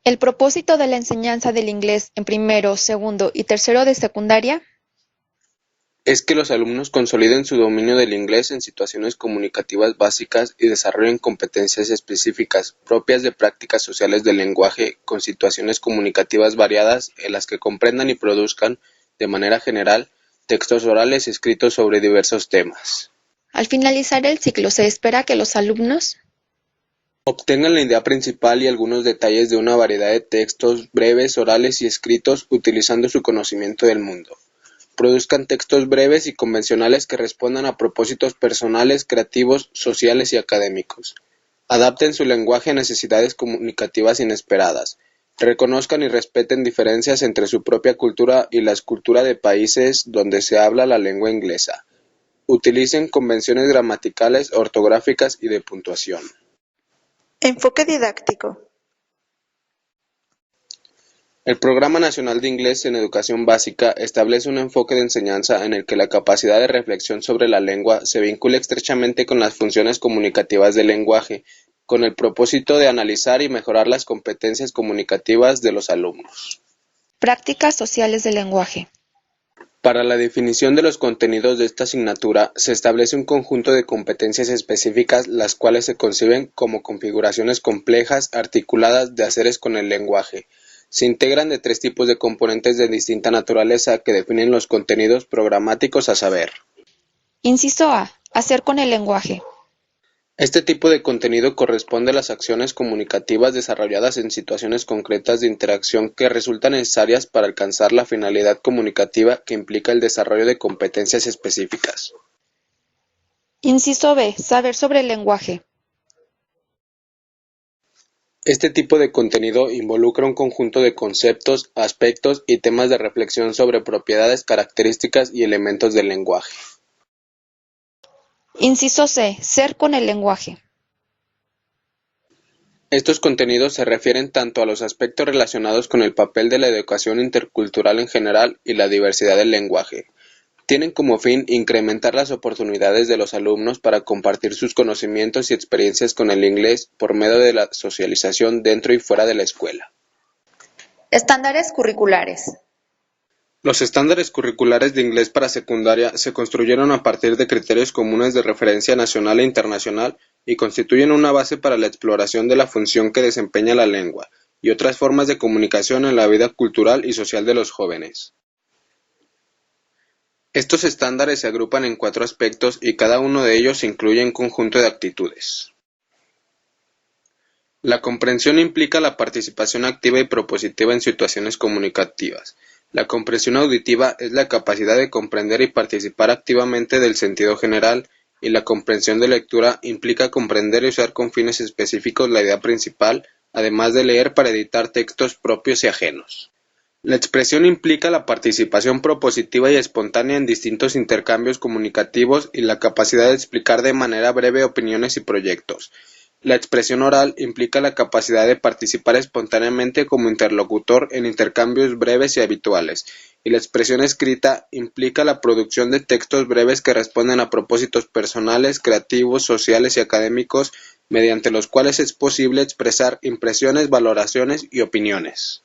El propósito de la enseñanza del inglés en primero, segundo y tercero de secundaria Es que los alumnos consoliden su dominio del inglés en situaciones comunicativas básicas y desarrollen competencias específicas propias de prácticas sociales del lenguaje con situaciones comunicativas variadas en las que comprendan y produzcan, de manera general, textos orales escritos sobre diversos temas. Al finalizar el ciclo se espera que los alumnos Obtengan la idea principal y algunos detalles de una variedad de textos breves, orales y escritos utilizando su conocimiento del mundo. Produzcan textos breves y convencionales que respondan a propósitos personales, creativos, sociales y académicos. Adapten su lenguaje a necesidades comunicativas inesperadas. Reconozcan y respeten diferencias entre su propia cultura y la cultura de países donde se habla la lengua inglesa. Utilicen convenciones gramaticales, ortográficas y de puntuación. Enfoque didáctico. El Programa Nacional de Inglés en Educación Básica establece un enfoque de enseñanza en el que la capacidad de reflexión sobre la lengua se vincula estrechamente con las funciones comunicativas del lenguaje, con el propósito de analizar y mejorar las competencias comunicativas de los alumnos. prácticas sociales del lenguaje. Para la definición de los contenidos de esta asignatura, se establece un conjunto de competencias específicas, las cuales se conciben como configuraciones complejas, articuladas de haceres con el lenguaje. Se integran de 3 tipos de componentes de distinta naturaleza que definen los contenidos programáticos a saber. Inciso A. Hacer con el lenguaje. Este tipo de contenido corresponde a las acciones comunicativas desarrolladas en situaciones concretas de interacción que resultan necesarias para alcanzar la finalidad comunicativa que implica el desarrollo de competencias específicas. Inciso B. Saber sobre el lenguaje. Este tipo de contenido involucra un conjunto de conceptos, aspectos y temas de reflexión sobre propiedades, características y elementos del lenguaje. Inciso C. Ser con el lenguaje. Estos contenidos se refieren tanto a los aspectos relacionados con el papel de la educación intercultural en general y la diversidad del lenguaje. Tienen como fin incrementar las oportunidades de los alumnos para compartir sus conocimientos y experiencias con el inglés por medio de la socialización dentro y fuera de la escuela. Estándares curriculares. Los estándares curriculares de inglés para secundaria se construyeron a partir de criterios comunes de referencia nacional e internacional y constituyen una base para la exploración de la función que desempeña la lengua y otras formas de comunicación en la vida cultural y social de los jóvenes. Estos estándares se agrupan en 4 aspectos y cada uno de ellos incluye un conjunto de actitudes. La comprensión implica la participación activa y propositiva en situaciones comunicativas. La comprensión auditiva es la capacidad de comprender y participar activamente del sentido general, y la comprensión de lectura implica comprender y usar con fines específicos la idea principal, además de leer para editar textos propios y ajenos. La expresión implica la participación propositiva y espontánea en distintos intercambios comunicativos y la capacidad de explicar de manera breve opiniones y proyectos. La expresión oral implica la capacidad de participar espontáneamente como interlocutor en intercambios breves y habituales, y la expresión escrita implica la producción de textos breves que responden a propósitos personales, creativos, sociales y académicos, mediante los cuales es posible expresar impresiones, valoraciones y opiniones.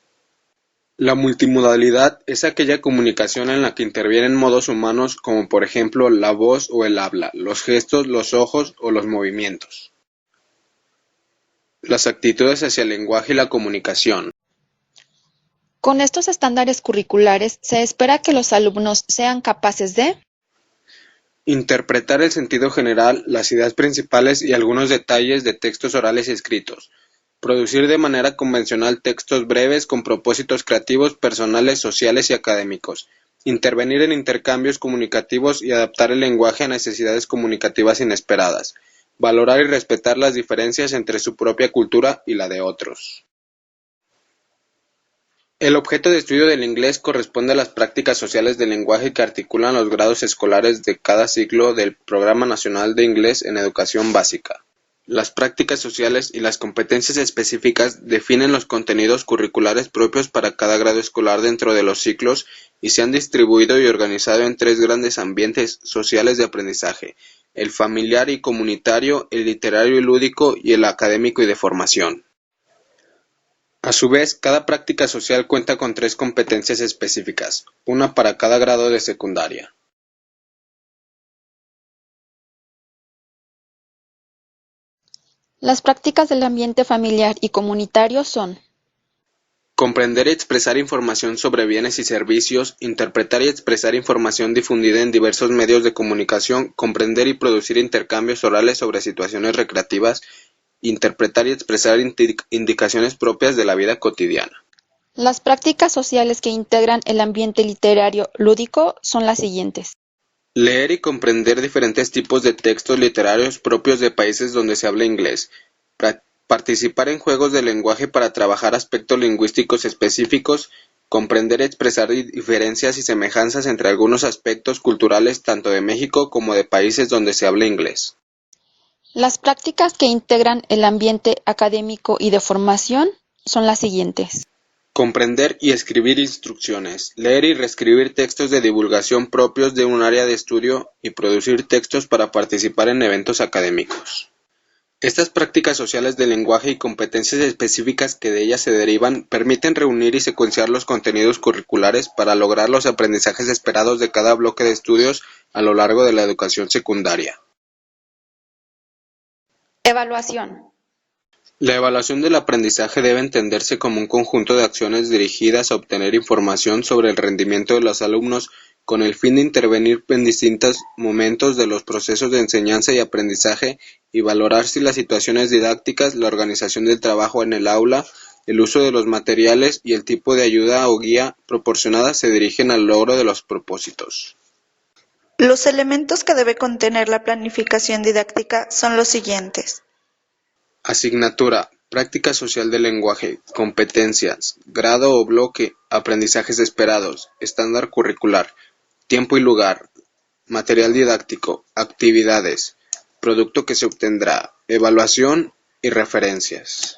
La multimodalidad es aquella comunicación en la que intervienen modos humanos como por ejemplo la voz o el habla, los gestos, los ojos o los movimientos. Las actitudes hacia el lenguaje y la comunicación. Con estos estándares curriculares se espera que los alumnos sean capaces de Interpretar el sentido general, las ideas principales y algunos detalles de textos orales y escritos. Producir de manera convencional textos breves con propósitos creativos, personales, sociales y académicos. Intervenir en intercambios comunicativos y adaptar el lenguaje a necesidades comunicativas inesperadas. Valorar y respetar las diferencias entre su propia cultura y la de otros. El objeto de estudio del inglés corresponde a las prácticas sociales del lenguaje que articulan los grados escolares de cada ciclo del Programa Nacional de Inglés en Educación Básica. Las prácticas sociales y las competencias específicas definen los contenidos curriculares propios para cada grado escolar dentro de los ciclos y se han distribuido y organizado en 3 grandes ambientes sociales de aprendizaje: el familiar y comunitario, el literario y lúdico y el académico y de formación. A su vez, cada práctica social cuenta con 3 competencias específicas, una para cada grado de secundaria. Las prácticas del ambiente familiar y comunitario son: Comprender y expresar información sobre bienes y servicios, interpretar y expresar información difundida en diversos medios de comunicación, comprender y producir intercambios orales sobre situaciones recreativas, interpretar y expresar indicaciones propias de la vida cotidiana. Las prácticas sociales que integran el ambiente literario lúdico son las siguientes. Leer y comprender diferentes tipos de textos literarios propios de países donde se habla inglés. Participar en juegos de lenguaje para trabajar aspectos lingüísticos específicos. Comprender y expresar diferencias y semejanzas entre algunos aspectos culturales tanto de México como de países donde se habla inglés. Las prácticas que integran el ambiente académico y de formación son las siguientes. Comprender y escribir instrucciones, leer y reescribir textos de divulgación propios de un área de estudio y producir textos para participar en eventos académicos. Estas prácticas sociales de lenguaje y competencias específicas que de ellas se derivan permiten reunir y secuenciar los contenidos curriculares para lograr los aprendizajes esperados de cada bloque de estudios a lo largo de la educación secundaria. Evaluación. La evaluación del aprendizaje debe entenderse como un conjunto de acciones dirigidas a obtener información sobre el rendimiento de los alumnos con el fin de intervenir en distintos momentos de los procesos de enseñanza y aprendizaje y valorar si las situaciones didácticas, la organización del trabajo en el aula, el uso de los materiales y el tipo de ayuda o guía proporcionada se dirigen al logro de los propósitos. Los elementos que debe contener la planificación didáctica son los siguientes. Asignatura, práctica social del lenguaje, competencias, grado o bloque, aprendizajes esperados, estándar curricular, tiempo y lugar, material didáctico, actividades, producto que se obtendrá, evaluación y referencias.